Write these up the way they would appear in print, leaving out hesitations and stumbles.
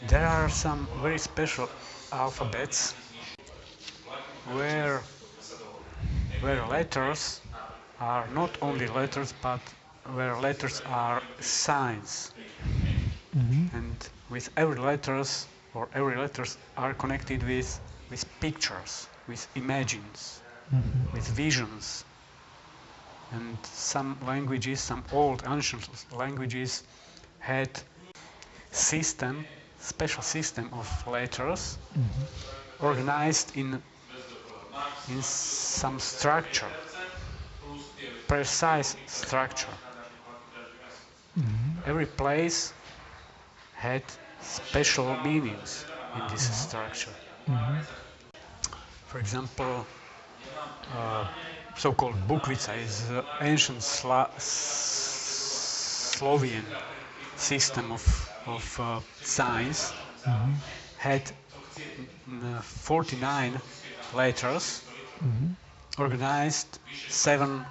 There are some very special alphabets where letters are not only letters, but where letters are signs, and with every letters are connected with pictures, with images, with visions. And some languages, some old ancient languages, had special system of letters organized in some structure, precise structure. Every place had special meanings in this structure. For example, so-called Bukvica is ancient Slovian system of signs, had 49 letters organized 7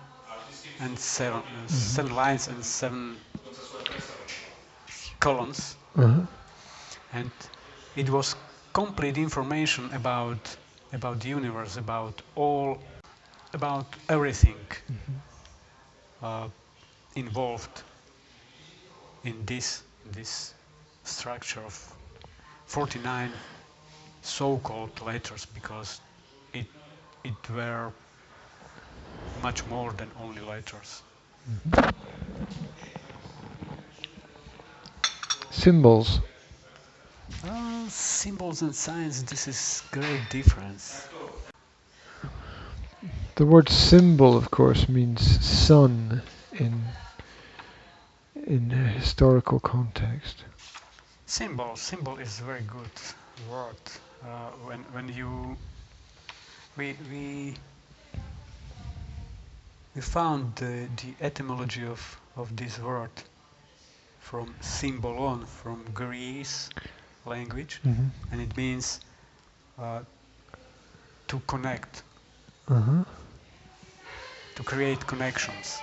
lines and 7 columns, and it was complete information about the universe, about everything involved in this structure of 49 so-called letters, because it were much more than only letters. Symbols. Symbols and signs, this is great difference. The word symbol, of course, means sun in a historical context. Symbol is a very good word. When you we found the etymology of this word from symbolon, from Greece language, and it means to connect, to create connections.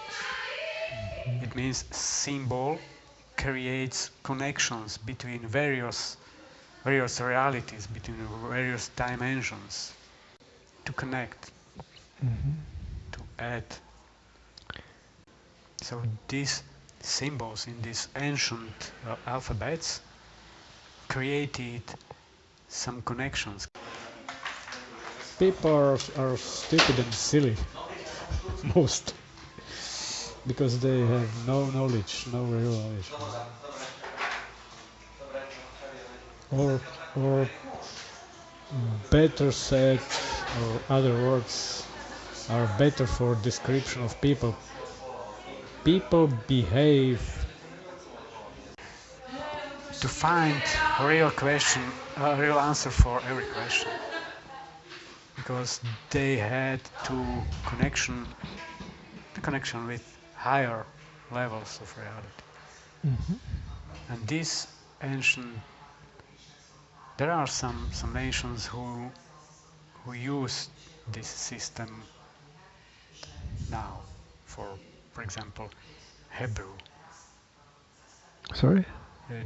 It means symbol creates connections between various realities, between various dimensions, to connect, to add. So these symbols in these ancient alphabets created some connections. People are stupid and silly, most, because they have no knowledge, no real knowledge. Or better said, or other words are better for description of people. People behave to find a real answer for every question, because they had connection with higher levels of reality. And this ancient, there are some nations who use this system now. For example, Hebrew. Sorry?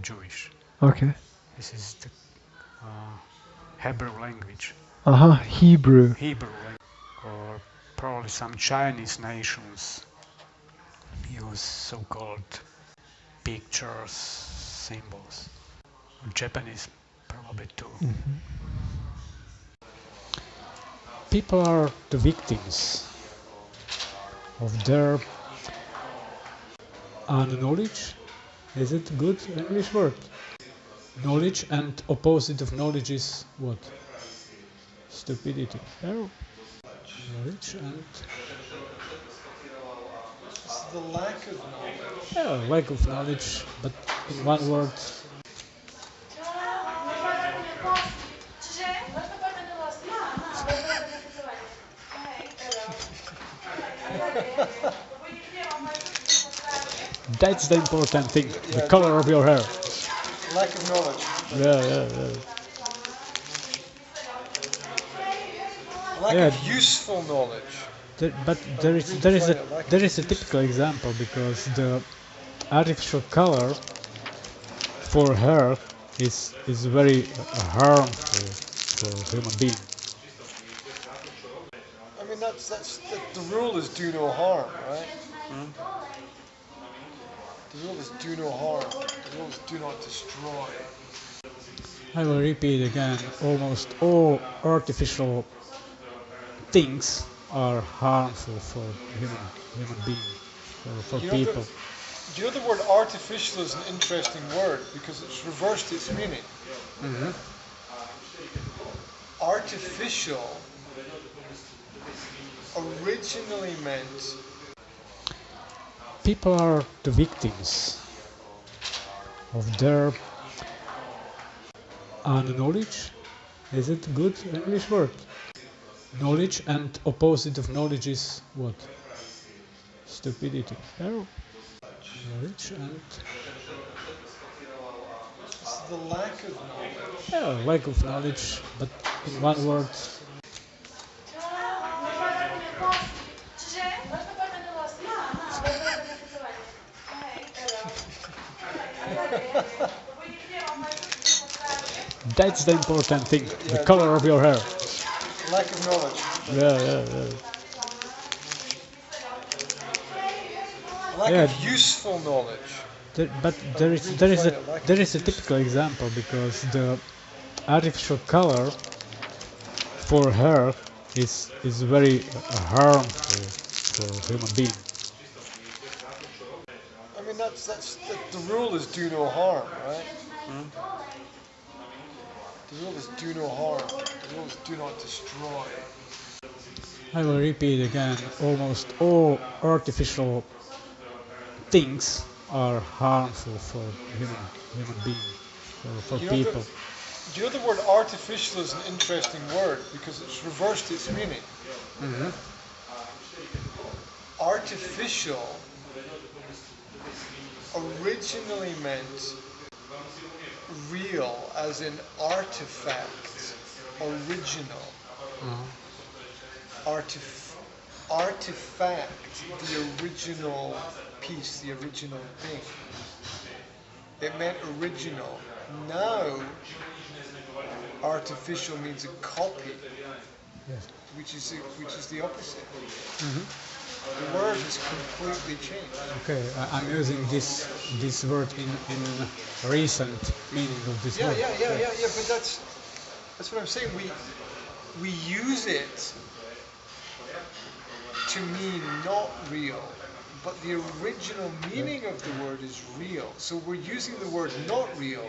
Jewish. Okay. This is the Hebrew language. Hebrew. Or probably some Chinese nations use so-called pictures, symbols. Japanese probably too. People are the victims of their unknowledge. Is it a good English word? Knowledge, and opposite of knowledge is what? Stupidity. Oh. Knowledge and... It's the lack of knowledge. Yeah, lack of knowledge, but in one word. That's the important thing, the color of your hair. Lack of knowledge. Yeah. Lack of useful knowledge. There is a typical example, because the artificial color for hair is very harmful for human being. I mean, the rule is do no harm, right? The rule is do no harm. The rule is do not destroy. I will repeat again, almost all artificial things are harmful for human being, for You know, people. Do you know the word artificial is an interesting word because it's reversed its meaning. Artificial originally meant People are the victims of their unknowledge. Is it a good English word? Knowledge, and opposite of knowledge is what? Stupidity. Oh. Knowledge and it's the lack of knowledge. lack of knowledge, but in one word. That's the important thing, the color of your hair. Lack of knowledge. Yeah. Lack of useful knowledge. But there is a typical example, because the artificial color for hair is very harmful for human being. I mean, the rule is do no harm, right? The rule is do no harm. The rule is do not destroy. I will repeat again, almost all artificial things are harmful for human being, for people. Do you know the word artificial is an interesting word because it's reversed its meaning? Artificial originally meant real, as in artifact, original. Artifact, the original piece, the original thing. It meant original. Now, artificial means a copy, which is the opposite. The word has completely changed. Okay, I'm using this word in recent meaning of this word. Yeah. But that's what I'm saying. We use it to mean not real, but the original meaning of the word is real. So we're using the word not real,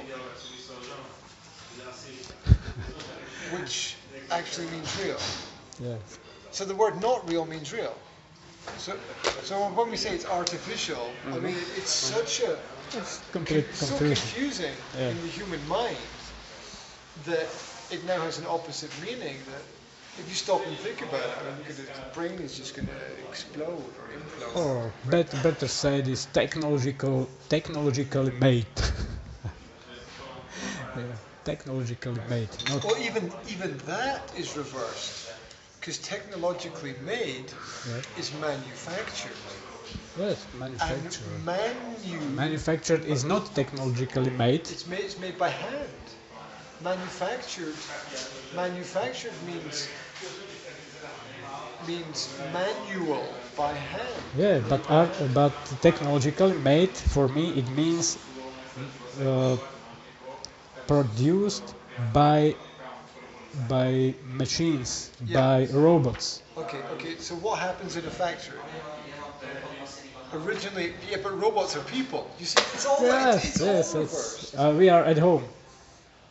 which actually means real. Yeah. So the word not real means real. So when we say it's artificial, I mean it's such a It's complete so confusion. confusing in the human mind that it now has an opposite meaning. That if you stop and think about it, I mean, the brain is just going to explode or implode. Or better said, is technologically made. Technologically made. Not Well, even that is reversed, because technologically made is manufactured. yes, manufactured. And Manufactured is not technologically made. it's made by hand. Manufactured means manual, by hand. Yeah, but technologically made, for me it means produced by machines, by robots. Okay. So what happens in a factory? Originally, but robots are people. You see, it's all it's all reversed. We are at home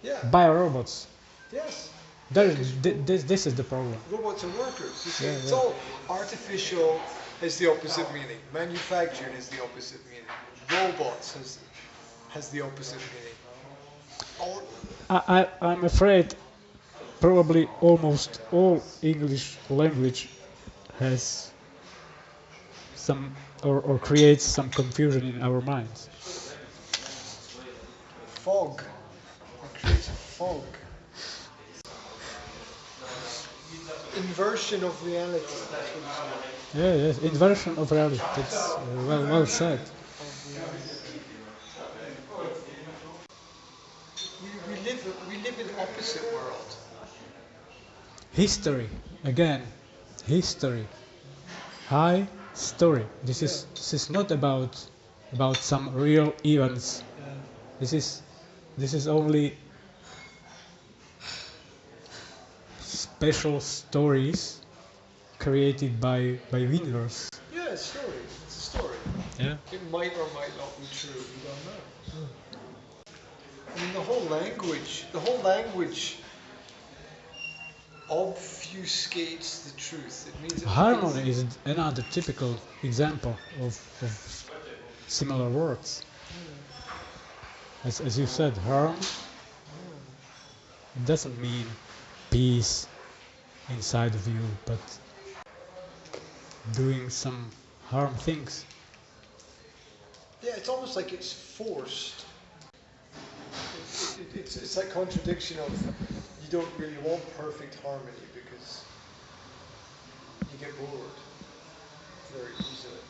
Yeah. by robots. Yes. This is the problem. Robots are workers. You see, Yeah, it's yeah. all artificial has the opposite meaning. Manufactured is the opposite meaning. Robots has the opposite meaning. All, I'm afraid probably almost all English language has some or creates some confusion in our minds. fog. It creates a fog. Inversion of reality. That's what it's called. Yes, inversion of reality. That's well said. We we live in opposite world. History again. History. High story. This is not about some real events. This is only special stories created by winners. Yeah, it's a story. It's a story. Yeah. It might or might not be true. We don't know. I mean, the whole language obfuscates the truth. It means Harmony is another typical example of similar words. As you said, harm, it doesn't mean peace inside of you, but doing some harm things. Yeah, it's almost like it's forced. It's that contradiction of you don't really want perfect harmony because you get bored very easily.